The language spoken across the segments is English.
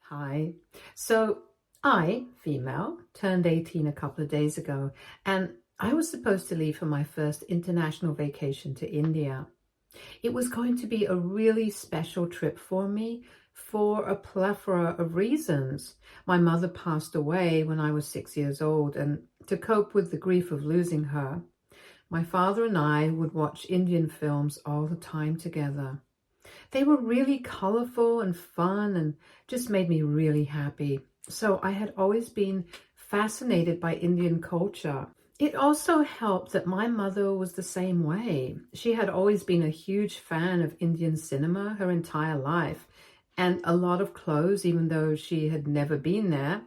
Hi. So I, female, turned 18 a couple of days ago, and I was supposed to leave for my first international vacation to India. It was going to be a really special trip for me for a plethora of reasons. My mother passed away when I was 6 years old, and to cope with the grief of losing her, my father and I would watch Indian films all the time together. They were really colorful and fun and just made me really happy. So I had always been fascinated by Indian culture. It also helped that my mother was the same way. She had always been a huge fan of Indian cinema her entire life, and a lot of clothes, even though she had never been there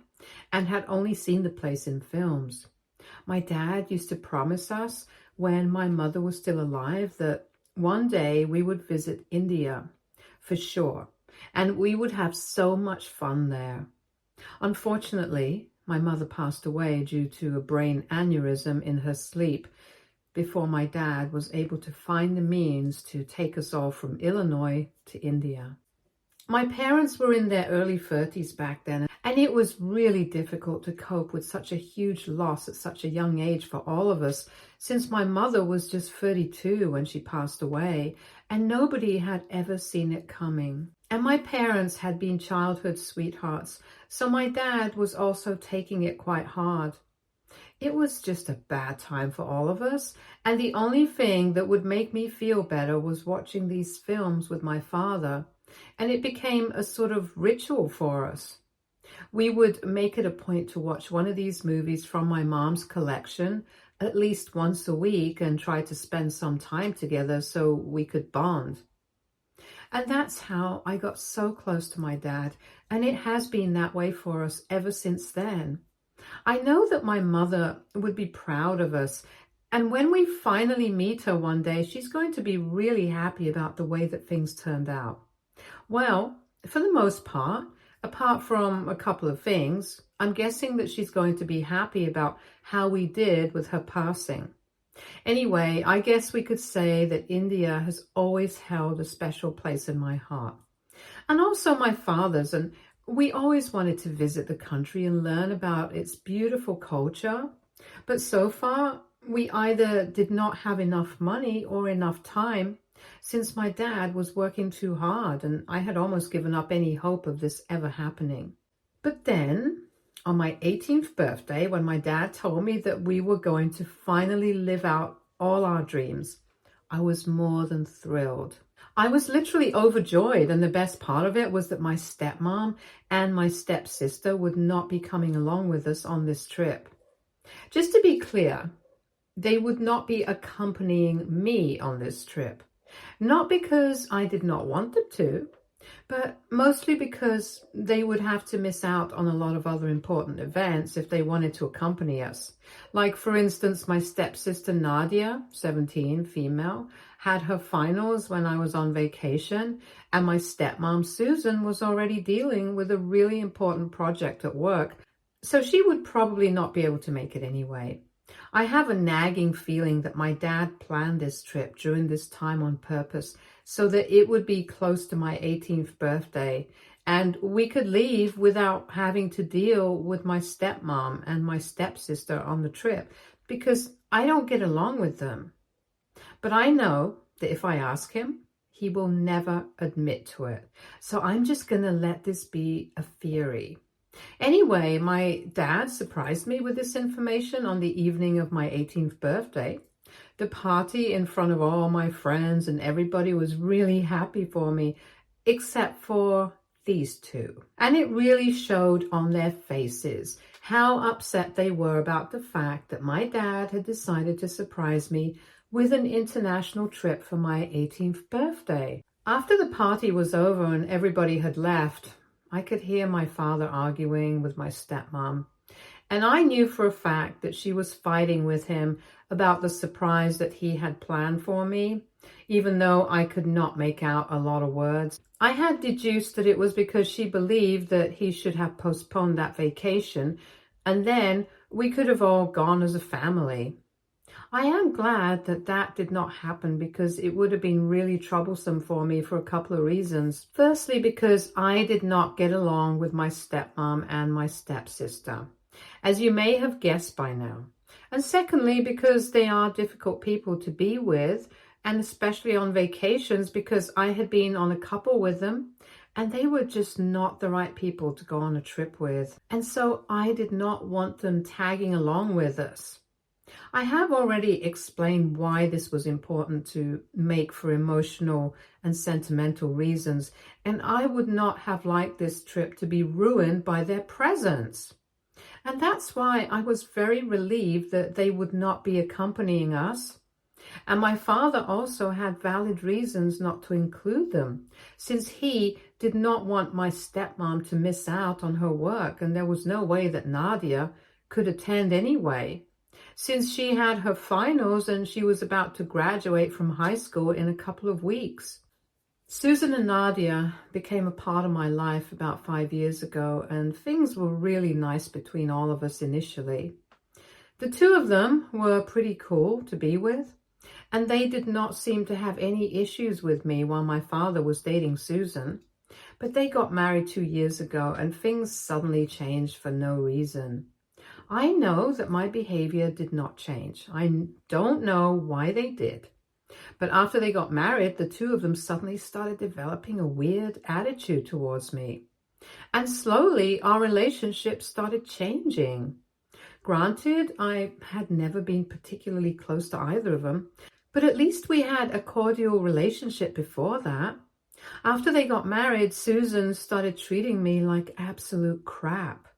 and had only seen the place in films. My dad used to promise us when my mother was still alive that one day we would visit India for sure, and we would have so much fun there. Unfortunately, my mother passed away due to a brain aneurysm in her sleep before my dad was able to find the means to take us all from Illinois to India. My parents were in their early 30s back then, and it was really difficult to cope with such a huge loss at such a young age for all of us, since my mother was just 32 when she passed away, and nobody had ever seen it coming. And my parents had been childhood sweethearts, so my dad was also taking it quite hard. It was just a bad time for all of us, and the only thing that would make me feel better was watching these films with my father. And it became a sort of ritual for us. We would make it a point to watch one of these movies from my mom's collection at least once a week and try to spend some time together so we could bond. And that's how I got so close to my dad, and it has been that way for us ever since then. I know that my mother would be proud of us, and when we finally meet her one day, she's going to be really happy about the way that things turned out. Well, for the most part, apart from a couple of things, I'm guessing that she's going to be happy about how we did with her passing. Anyway, I guess we could say that India has always held a special place in my heart. And also my father's, and we always wanted to visit the country and learn about its beautiful culture. But so far, we either did not have enough money or enough time, since my dad was working too hard and I had almost given up any hope of this ever happening. But then, on my 18th birthday, when my dad told me that we were going to finally live out all our dreams, I was more than thrilled. I was literally overjoyed, and the best part of it was that my stepmom and my stepsister would not be coming along with us on this trip. Just to be clear, they would not be accompanying me on this trip. Not because I did not want them to, but mostly because they would have to miss out on a lot of other important events if they wanted to accompany us. Like, for instance, my stepsister Nadia, 17, female, had her finals when I was on vacation, and my stepmom Susan was already dealing with a really important project at work, so she would probably not be able to make it anyway. I have a nagging feeling that my dad planned this trip during this time on purpose so that it would be close to my 18th birthday and we could leave without having to deal with my stepmom and my stepsister on the trip, because I don't get along with them. But I know that if I ask him, he will never admit to it. So I'm just going to let this be a theory. Anyway, my dad surprised me with this information on the evening of my 18th birthday. The party in front of all my friends and everybody was really happy for me, except for these two. And it really showed on their faces how upset they were about the fact that my dad had decided to surprise me with an international trip for my 18th birthday. After the party was over and everybody had left, I could hear my father arguing with my stepmom, and I knew for a fact that she was fighting with him about the surprise that he had planned for me, even though I could not make out a lot of words. I had deduced that it was because she believed that he should have postponed that vacation, and then we could have all gone as a family. I am glad that that did not happen because it would have been really troublesome for me for a couple of reasons. Firstly, because I did not get along with my stepmom and my stepsister, as you may have guessed by now. And secondly, because they are difficult people to be with, and especially on vacations, because I had been on a couple with them and they were just not the right people to go on a trip with. And so I did not want them tagging along with us. I have already explained why this was important to make for emotional and sentimental reasons, and I would not have liked this trip to be ruined by their presence. And that's why I was very relieved that they would not be accompanying us. And my father also had valid reasons not to include them, since he did not want my stepmom to miss out on her work, and there was no way that Nadia could attend anyway, since she had her finals and she was about to graduate from high school in a couple of weeks. Susan and Nadia became a part of my life about 5 years ago, and things were really nice between all of us initially. The two of them were pretty cool to be with, and they did not seem to have any issues with me while my father was dating Susan. But they got married 2 years ago, and things suddenly changed for no reason. I know that my behavior did not change. I don't know why they did. But after they got married, the two of them suddenly started developing a weird attitude towards me. And slowly, our relationship started changing. Granted, I had never been particularly close to either of them, but at least we had a cordial relationship before that. After they got married, Susan started treating me like absolute crap.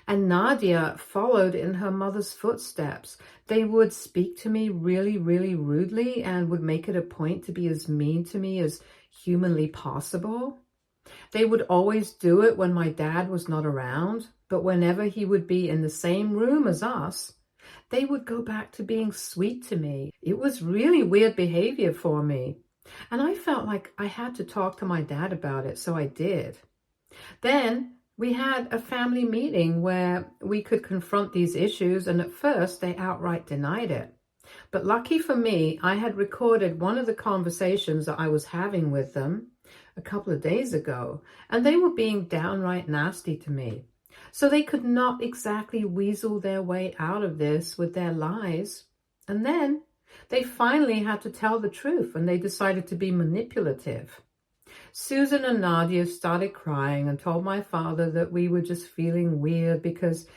And Nadia followed in her mother's footsteps. They would speak to me really, really rudely and would make it a point to be as mean to me as humanly possible. They would always do it when my dad was not around, but whenever he would be in the same room as us, they would go back to being sweet to me. It was really weird behavior for me. And I felt like I had to talk to my dad about it, so I did. Then we had a family meeting where we could confront these issues, and at first they outright denied it. But lucky for me, I had recorded one of the conversations that I was having with them a couple of days ago, and they were being downright nasty to me. So they could not exactly weasel their way out of this with their lies. And then they finally had to tell the truth, and they decided to be manipulative. Susan and Nadia started crying and told my father that we were just feeling weird because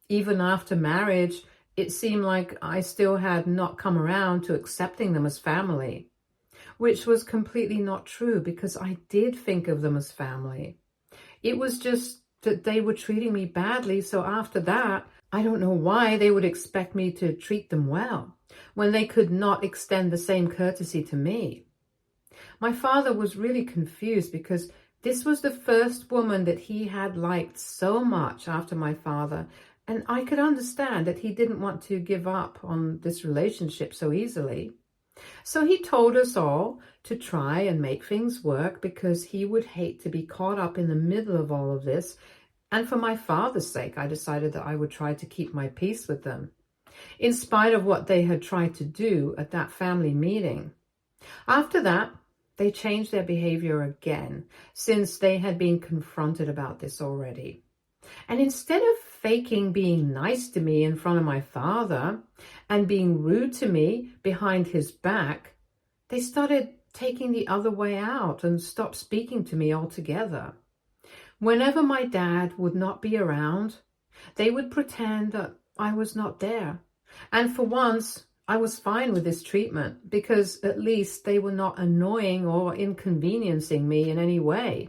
even after marriage, it seemed like I still had not come around to accepting them as family, which was completely not true because I did think of them as family. It was just that they were treating me badly, so after that, I don't know why they would expect me to treat them well when they could not extend the same courtesy to me. My father was really confused because this was the first woman that he had liked so much after my father, and I could understand that he didn't want to give up on this relationship so easily. So he told us all to try and make things work because he would hate to be caught up in the middle of all of this, and for my father's sake, I decided that I would try to keep my peace with them, in spite of what they had tried to do at that family meeting. After that, they changed their behavior again, since they had been confronted about this already. And instead of faking being nice to me in front of my father and being rude to me behind his back, they started taking the other way out and stopped speaking to me altogether. Whenever my dad would not be around, they would pretend that I was not there. And for once, I was fine with this treatment because at least they were not annoying or inconveniencing me in any way.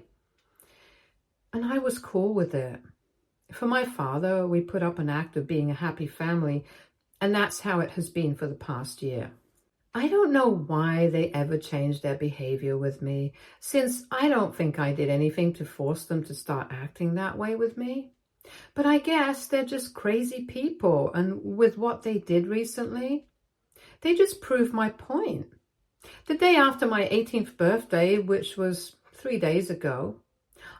And I was cool with it. For my father, we put up an act of being a happy family, and that's how it has been for the past year. I don't know why they ever changed their behavior with me, since I don't think I did anything to force them to start acting that way with me. But I guess they're just crazy people, and with what they did recently, they just proved my point. The day after my 18th birthday, which was 3 days ago,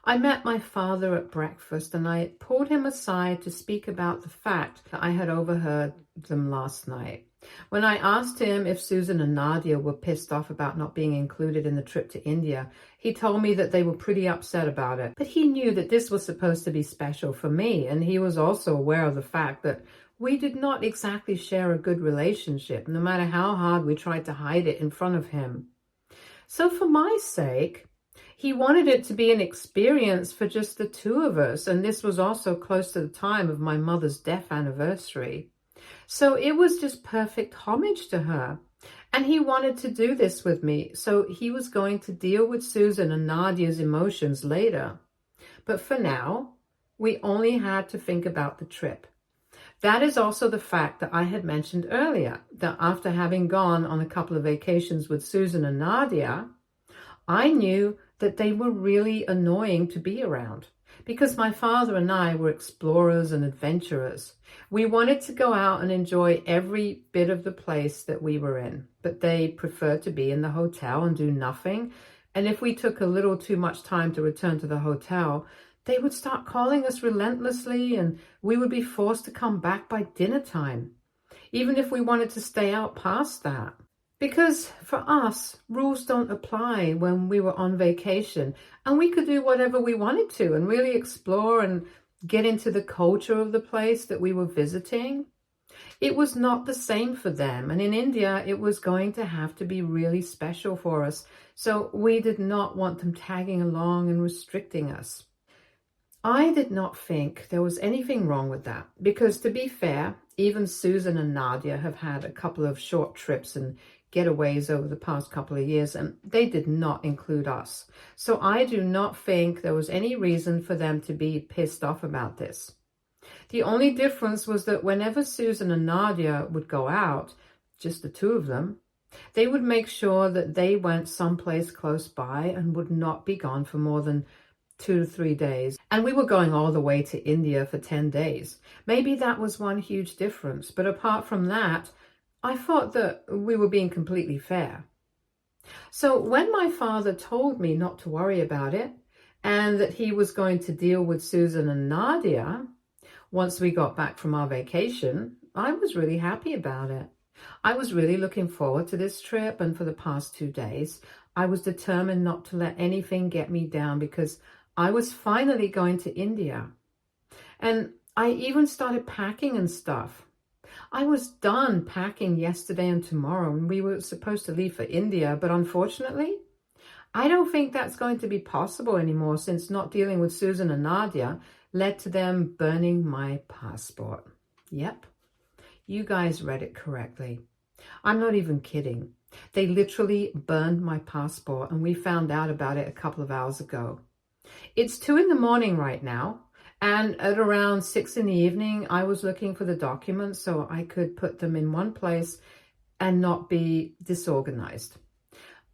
I met my father at breakfast and I pulled him aside to speak about the fact that I had overheard them last night. When I asked him if Susan and Nadia were pissed off about not being included in the trip to India, he told me that they were pretty upset about it. But he knew that this was supposed to be special for me, and he was also aware of the fact that we did not exactly share a good relationship, no matter how hard we tried to hide it in front of him. So for my sake, he wanted it to be an experience for just the two of us, and this was also close to the time of my mother's death anniversary. So it was just perfect homage to her. And he wanted to do this with me, so he was going to deal with Susan and Nadia's emotions later. But for now, we only had to think about the trip. That is also the fact that I had mentioned earlier, that after having gone on a couple of vacations with Susan and Nadia, I knew that they were really annoying to be around because my father and I were explorers and adventurers. We wanted to go out and enjoy every bit of the place that we were in, but they preferred to be in the hotel and do nothing. And if we took a little too much time to return to the hotel, they would start calling us relentlessly and we would be forced to come back by dinner time, even if we wanted to stay out past that. Because for us, rules don't apply when we were on vacation and we could do whatever we wanted to and really explore and get into the culture of the place that we were visiting. It was not the same for them, and in India, it was going to have to be really special for us. So we did not want them tagging along and restricting us. I did not think there was anything wrong with that because, to be fair, even Susan and Nadia have had a couple of short trips and getaways over the past couple of years, and they did not include us. So I do not think there was any reason for them to be pissed off about this. The only difference was that whenever Susan and Nadia would go out, just the two of them, they would make sure that they went someplace close by and would not be gone for more than 2 to 3 days. And we were going all the way to India for 10 days. Maybe that was one huge difference. But apart from that, I thought that we were being completely fair. So when my father told me not to worry about it and that he was going to deal with Susan and Nadia once we got back from our vacation, I was really happy about it. I was really looking forward to this trip, and for the past 2 days, I was determined not to let anything get me down because I was finally going to India. And I even started packing and stuff. I was done packing yesterday and tomorrow, and we were supposed to leave for India, but unfortunately, I don't think that's going to be possible anymore since not dealing with Susan and Nadia led to them burning my passport. Yep, you guys read it correctly. I'm not even kidding. They literally burned my passport, and we found out about it a couple of hours ago. It's 2 a.m. right now. And at around 6 p.m, I was looking for the documents so I could put them in one place and not be disorganized.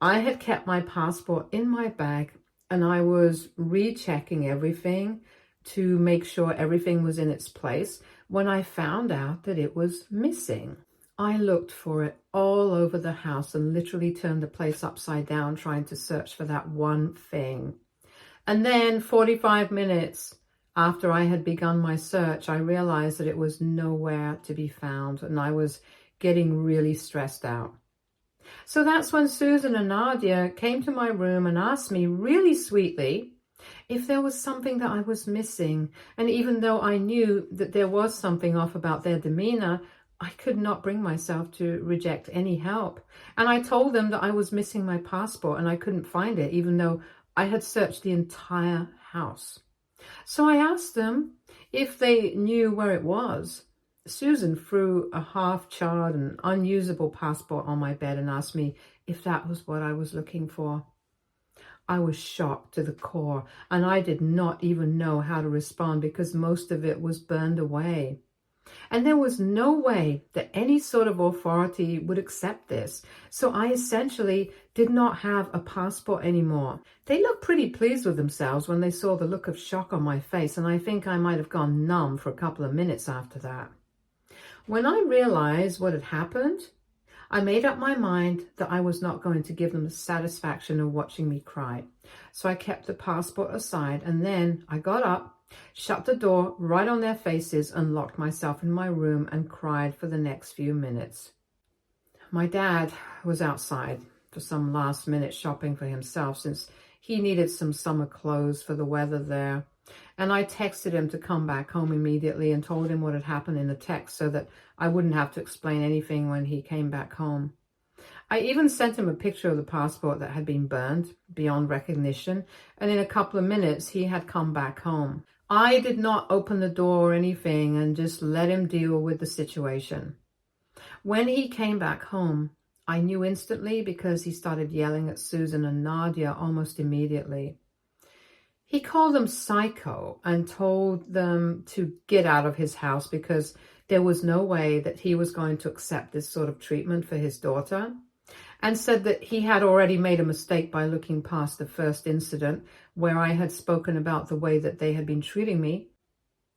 I had kept my passport in my bag and I was rechecking everything to make sure everything was in its place when I found out that it was missing. I looked for it all over the house and literally turned the place upside down trying to search for that one thing. And then 45 minutes after I had begun my search, I realized that it was nowhere to be found, and I was getting really stressed out. So that's when Susan and Nadia came to my room and asked me really sweetly if there was something that I was missing. And even though I knew that there was something off about their demeanor, I could not bring myself to reject any help. And I told them that I was missing my passport and I couldn't find it, even though I had searched the entire house. So I asked them if they knew where it was. Susan threw a half-charred and unusable passport on my bed and asked me if that was what I was looking for. I was shocked to the core, and I did not even know how to respond because most of it was burned away. And there was no way that any sort of authority would accept this. So I essentially did not have a passport anymore. They looked pretty pleased with themselves when they saw the look of shock on my face, and I think I might have gone numb for a couple of minutes after that. When I realized what had happened, I made up my mind that I was not going to give them the satisfaction of watching me cry. So I kept the passport aside, and then I got up, shut the door right on their faces, and locked myself in my room and cried for the next few minutes. My dad was outside for some last-minute shopping for himself since he needed some summer clothes for the weather there. And I texted him to come back home immediately and told him what had happened in the text so that I wouldn't have to explain anything when he came back home. I even sent him a picture of the passport that had been burned beyond recognition, and in a couple of minutes he had come back home. I did not open the door or anything and just let him deal with the situation. When he came back home, I knew instantly because he started yelling at Susan and Nadia almost immediately. He called them psycho and told them to get out of his house because there was no way that he was going to accept this sort of treatment for his daughter, and said that he had already made a mistake by looking past the first incident where I had spoken about the way that they had been treating me.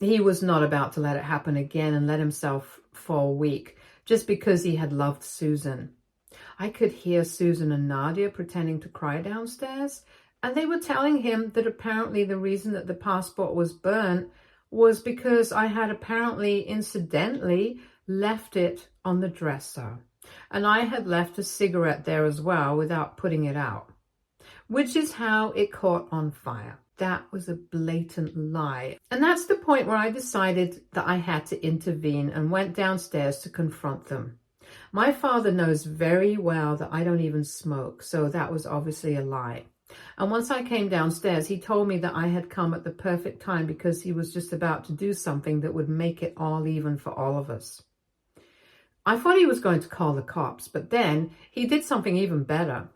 He was not about to let it happen again and let himself fall weak just because he had loved Susan. I could hear Susan and Nadia pretending to cry downstairs, and they were telling him that apparently the reason that the passport was burnt was because I had apparently incidentally left it on the dresser. And I had left a cigarette there as well without putting it out, which is how it caught on fire. That was a blatant lie. And that's the point where I decided that I had to intervene and went downstairs to confront them. My father knows very well that I don't even smoke, so that was obviously a lie. And once I came downstairs, he told me that I had come at the perfect time because he was just about to do something that would make it all even for all of us. I thought he was going to call the cops, but then he did something even better.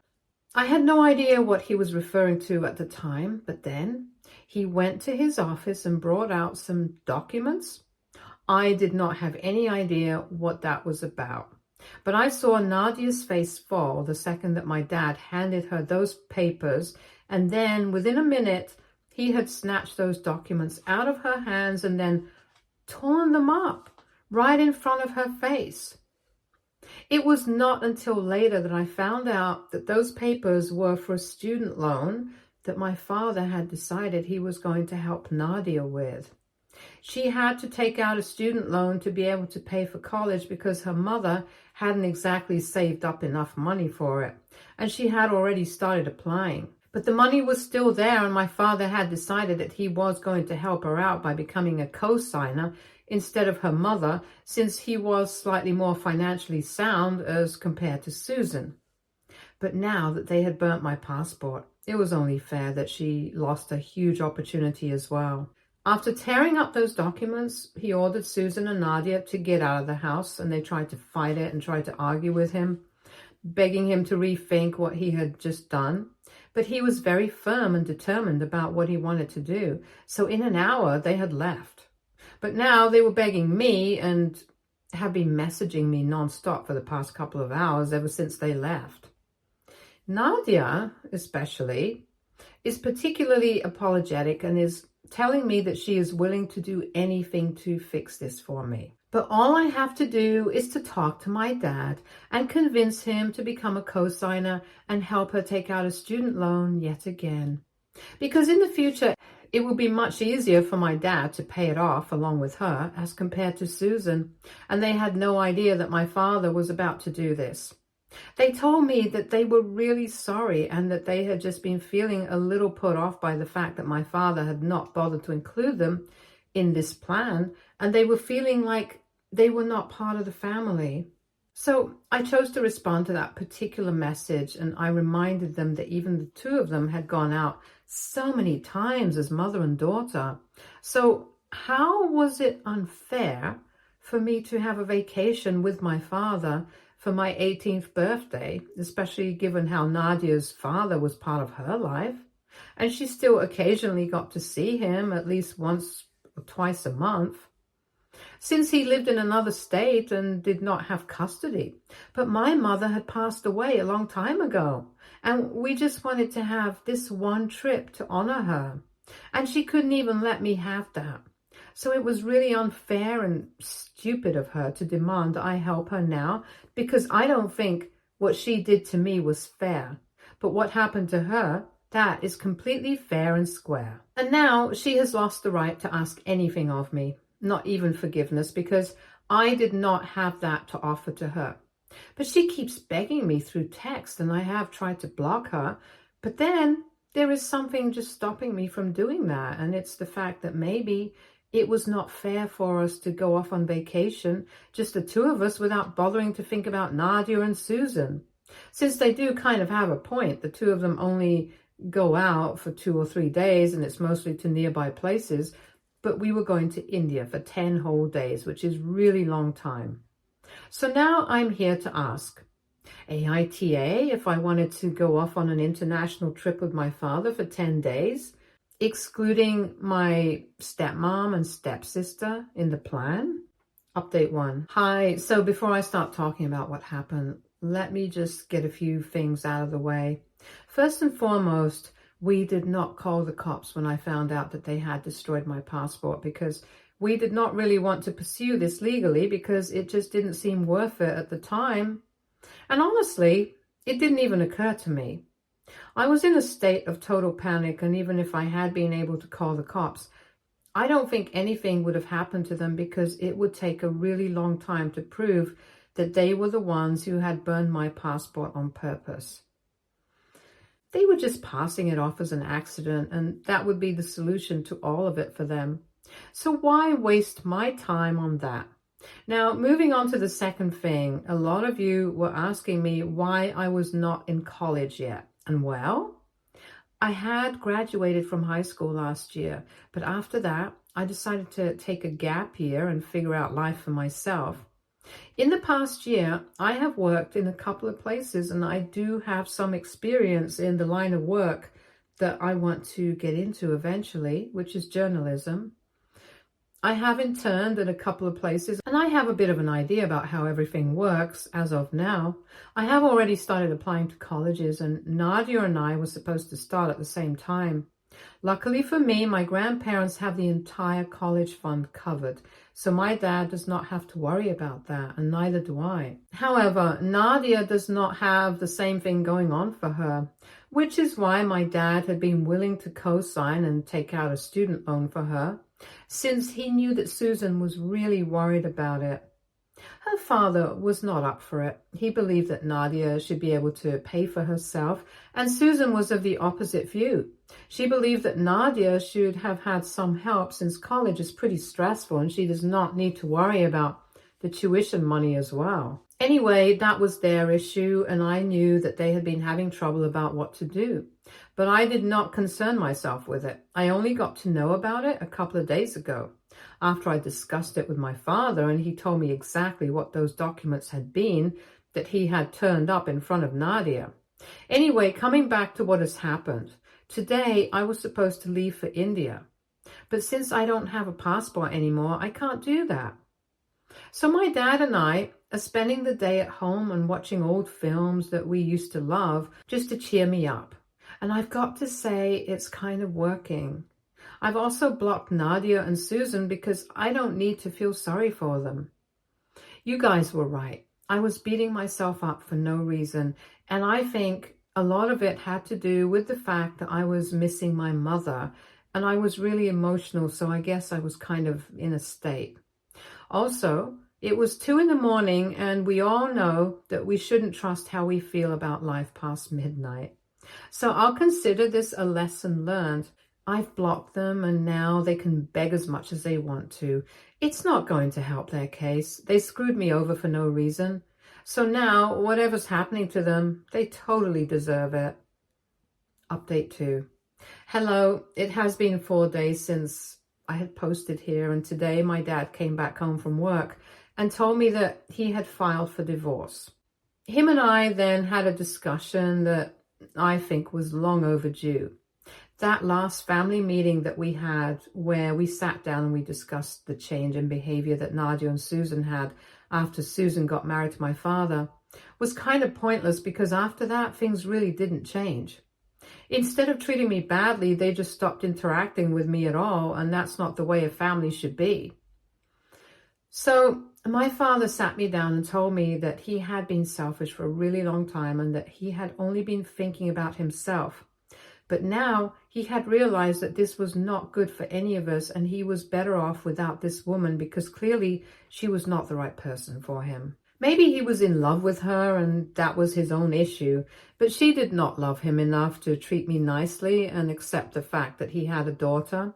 I had no idea what he was referring to at the time, but then he went to his office and brought out some documents. I did not have any idea what that was about, but I saw Nadia's face fall the second that my dad handed her those papers, and then within a minute, he had snatched those documents out of her hands and then torn them up right in front of her face. It was not until later that I found out that those papers were for a student loan that my father had decided he was going to help Nadia with. She had to take out a student loan to be able to pay for college because her mother hadn't exactly saved up enough money for it, and she had already started applying. But the money was still there, and my father had decided that he was going to help her out by becoming a co-signer instead of her mother, since he was slightly more financially sound as compared to Susan. But now that they had burnt my passport, it was only fair that she lost a huge opportunity as well. After tearing up those documents, he ordered Susan and Nadia to get out of the house, and they tried to fight it and tried to argue with him, begging him to rethink what he had just done. But he was very firm and determined about what he wanted to do. So in an hour, they had left. But now they were begging me and have been messaging me nonstop for the past couple of hours ever since they left. Nadia, especially, is particularly apologetic and is telling me that she is willing to do anything to fix this for me. But all I have to do is to talk to my dad and convince him to become a co-signer and help her take out a student loan yet again. Because in the future, it will be much easier for my dad to pay it off along with her as compared to Susan. And they had no idea that my father was about to do this. They told me that they were really sorry and that they had just been feeling a little put off by the fact that my father had not bothered to include them in this plan, and they were feeling like they were not part of the family. So I chose to respond to that particular message, and I reminded them that even the two of them had gone out so many times as mother and daughter. So how was it unfair for me to have a vacation with my father for my 18th birthday, especially given how Nadia's father was part of her life, and she still occasionally got to see him at least once or twice a month, since he lived in another state and did not have custody. But my mother had passed away a long time ago, and we just wanted to have this one trip to honor her, and she couldn't even let me have that. So it was really unfair and stupid of her to demand I help her now, because I don't think what she did to me was fair. But what happened to her, that is completely fair and square. And now she has lost the right to ask anything of me, not even forgiveness, because I did not have that to offer to her. But she keeps begging me through text, and I have tried to block her. But then there is something just stopping me from doing that. And it's the fact that maybe it was not fair for us to go off on vacation, just the two of us, without bothering to think about Nadia and Susan. Since they do kind of have a point, the two of them only go out for 2 or 3 days, and it's mostly to nearby places. But we were going to India for 10 whole days, which is really long time. So now I'm here to ask AITA if I wanted to go off on an international trip with my father for 10 days, excluding my stepmom and stepsister in the plan. Update 1. Hi, so before I start talking about what happened, let me just get a few things out of the way. First and foremost, we did not call the cops when I found out that they had destroyed my passport, because we did not really want to pursue this legally, because it just didn't seem worth it at the time. And honestly, it didn't even occur to me. I was in a state of total panic, and even if I had been able to call the cops, I don't think anything would have happened to them, because it would take a really long time to prove that they were the ones who had burned my passport on purpose. They were just passing it off as an accident, and that would be the solution to all of it for them. So why waste my time on that? Now, moving on to the second thing, a lot of you were asking me why I was not in college yet. And well, I had graduated from high school last year, but after that, I decided to take a gap year and figure out life for myself. In the past year, I have worked in a couple of places, and I do have some experience in the line of work that I want to get into eventually, which is journalism. I have interned at a couple of places, and I have a bit of an idea about how everything works as of now. I have already started applying to colleges, and Nadia and I were supposed to start at the same time. Luckily for me, my grandparents have the entire college fund covered, so my dad does not have to worry about that, and neither do I. However, Nadia does not have the same thing going on for her, which is why my dad had been willing to co-sign and take out a student loan for her, since he knew that Susan was really worried about it. Her father was not up for it. He believed that Nadia should be able to pay for herself, and Susan was of the opposite view. She believed that Nadia should have had some help, since college is pretty stressful and she does not need to worry about the tuition money as well. Anyway, that was their issue, and I knew that they had been having trouble about what to do. But I did not concern myself with it. I only got to know about it a couple of days ago, after I discussed it with my father, and he told me exactly what those documents had been that he had turned up in front of Nadia. Anyway, coming back to what has happened. Today, I was supposed to leave for India. But since I don't have a passport anymore, I can't do that. So my dad and I are spending the day at home and watching old films that we used to love, just to cheer me up. And I've got to say, it's kind of working. I've also blocked Nadia and Susan because I don't need to feel sorry for them. You guys were right. I was beating myself up for no reason. And I think a lot of it had to do with the fact that I was missing my mother. And I was really emotional, so I guess I was kind of in a state. Also, it was 2 a.m, and we all know that we shouldn't trust how we feel about life past midnight. So I'll consider this a lesson learned. I've blocked them, and now they can beg as much as they want to. It's not going to help their case. They screwed me over for no reason. So now, whatever's happening to them, they totally deserve it. Update 2. Hello, it has been 4 days since I had posted here, and today my dad came back home from work and told me that he had filed for divorce. Him and I then had a discussion that I think was long overdue. That last family meeting that we had, where we sat down and we discussed the change in behavior that Nadia and Susan had after Susan got married to my father, was kind of pointless, because after that, things really didn't change. Instead of treating me badly, they just stopped interacting with me at all, and that's not the way a family should be. So my father sat me down and told me that he had been selfish for a really long time, and that he had only been thinking about himself. But now he had realized that this was not good for any of us, and he was better off without this woman, because clearly she was not the right person for him. Maybe he was in love with her and that was his own issue, but she did not love him enough to treat me nicely and accept the fact that he had a daughter.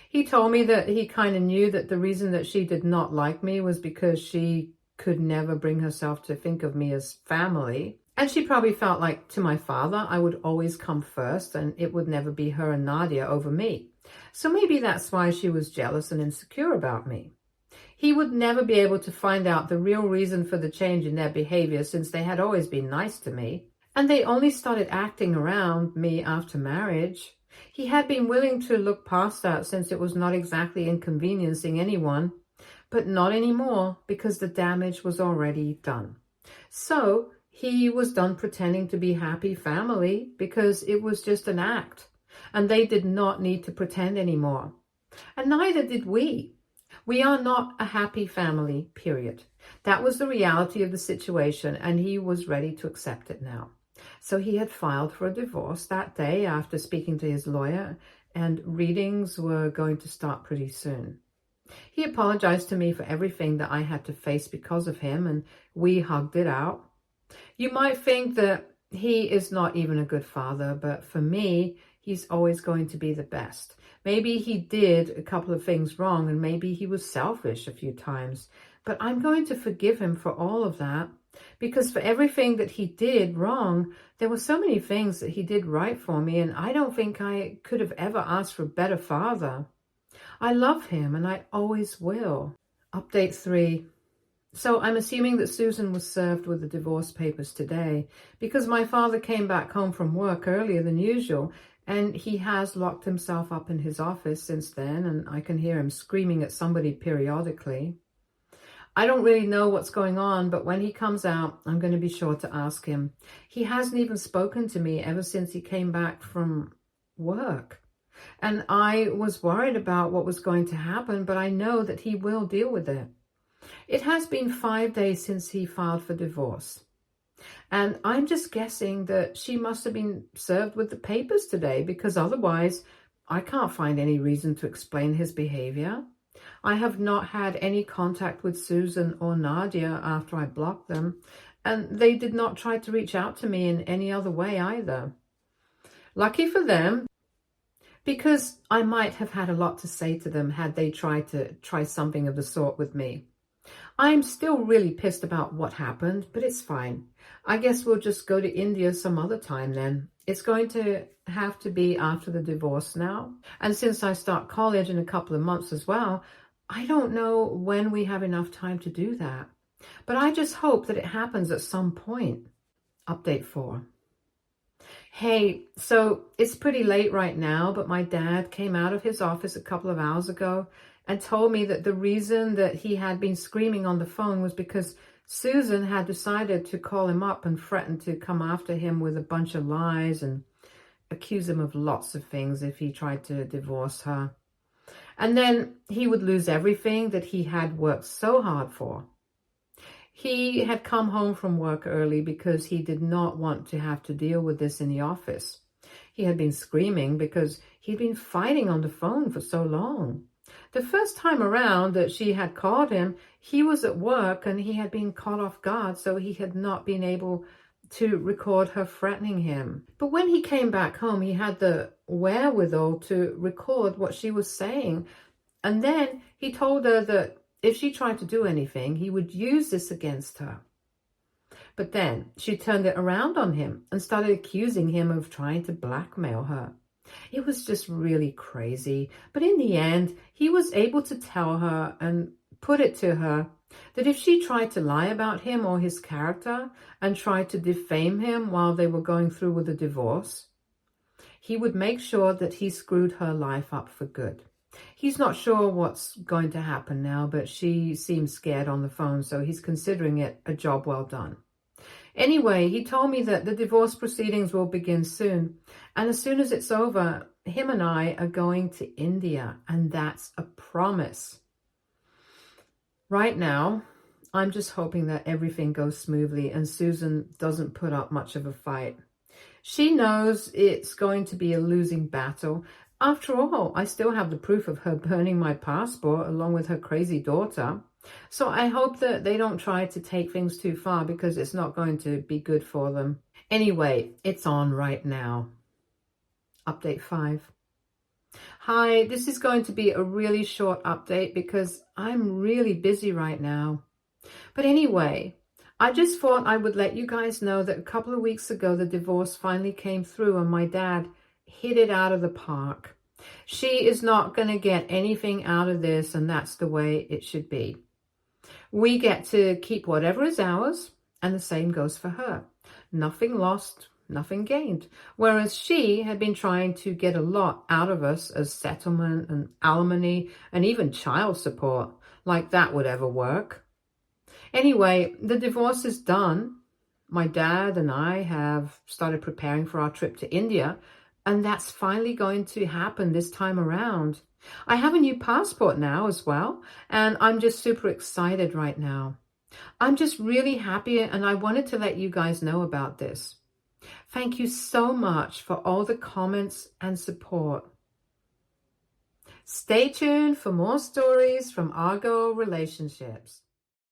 He told me that he kind of knew that the reason that she did not like me was because she could never bring herself to think of me as family. And she probably felt like to my father, I would always come first and it would never be her and Nadia over me. So maybe that's why she was jealous and insecure about me. He would never be able to find out the real reason for the change in their behavior since they had always been nice to me. And they only started acting around me after marriage. He had been willing to look past that since it was not exactly inconveniencing anyone, but not anymore because the damage was already done. So he was done pretending to be happy family because it was just an act and they did not need to pretend anymore. And neither did we. We are not a happy family, period. That was the reality of the situation, and he was ready to accept it now. So he had filed for a divorce that day after speaking to his lawyer, and readings were going to start pretty soon. He apologized to me for everything that I had to face because of him, and we hugged it out. You might think that he is not even a good father, but for me, he's always going to be the best. Maybe he did a couple of things wrong and maybe he was selfish a few times, but I'm going to forgive him for all of that because for everything that he did wrong, there were so many things that he did right for me, and I don't think I could have ever asked for a better father. I love him and I always will. Update 3. So I'm assuming that Susan was served with the divorce papers today because my father came back home from work earlier than usual and he has locked himself up in his office since then, and I can hear him screaming at somebody periodically. I don't really know what's going on, but when he comes out, I'm going to be sure to ask him. He hasn't even spoken to me ever since he came back from work. And I was worried about what was going to happen, but I know that he will deal with it. It has been 5 days since he filed for divorce. And I'm just guessing that she must have been served with the papers today because otherwise I can't find any reason to explain his behavior. I have not had any contact with Susan or Nadia after I blocked them, and they did not try to reach out to me in any other way either. Lucky for them, because I might have had a lot to say to them had they tried to try something of the sort with me. I'm still really pissed about what happened, but it's fine. I guess we'll just go to India some other time then. It's going to have to be after the divorce now. And since I start college in a couple of months as well, I don't know when we have enough time to do that. But I just hope that it happens at some point. Update 4. Hey, so it's pretty late right now, but my dad came out of his office a couple of hours ago and told me that the reason that he had been screaming on the phone was because Susan had decided to call him up and threaten to come after him with a bunch of lies and accuse him of lots of things if he tried to divorce her. And then he would lose everything that he had worked so hard for. He had come home from work early because he did not want to have to deal with this in the office. He had been screaming because he'd been fighting on the phone for so long. The first time around that she had called him, he was at work and he had been caught off guard, so he had not been able to record her threatening him. But when he came back home, he had the wherewithal to record what she was saying. And then he told her that if she tried to do anything, he would use this against her. But then she turned it around on him and started accusing him of trying to blackmail her. It was just really crazy. But in the end, he was able to tell her and put it to her that if she tried to lie about him or his character and tried to defame him while they were going through with the divorce, he would make sure that he screwed her life up for good. He's not sure what's going to happen now, but she seems scared on the phone, so he's considering it a job well done. Anyway, he told me that the divorce proceedings will begin soon. And as soon as it's over, him and I are going to India. And that's a promise. Right now, I'm just hoping that everything goes smoothly and Susan doesn't put up much of a fight. She knows it's going to be a losing battle, After all, I still have the proof of her burning my passport along with her crazy daughter. So I hope that they don't try to take things too far because it's not going to be good for them. Anyway, it's on right now. Update 5. Hi, this is going to be a really short update because I'm really busy right now. But anyway, I just thought I would let you guys know that a couple of weeks ago, the divorce finally came through and my dad hit it out of the park. She is not going to get anything out of this, and that's the way it should be. We get to keep whatever is ours, and the same goes for her. Nothing lost, nothing gained. Whereas she had been trying to get a lot out of us as settlement and alimony and even child support, like that would ever work. Anyway, the divorce is done. My dad and I have started preparing for our trip to India, and that's finally going to happen this time around. I have a new passport now as well, and I'm just super excited right now. I'm just really happy, and I wanted to let you guys know about this. Thank you so much for all the comments and support. Stay tuned for more stories from Argo Relationships.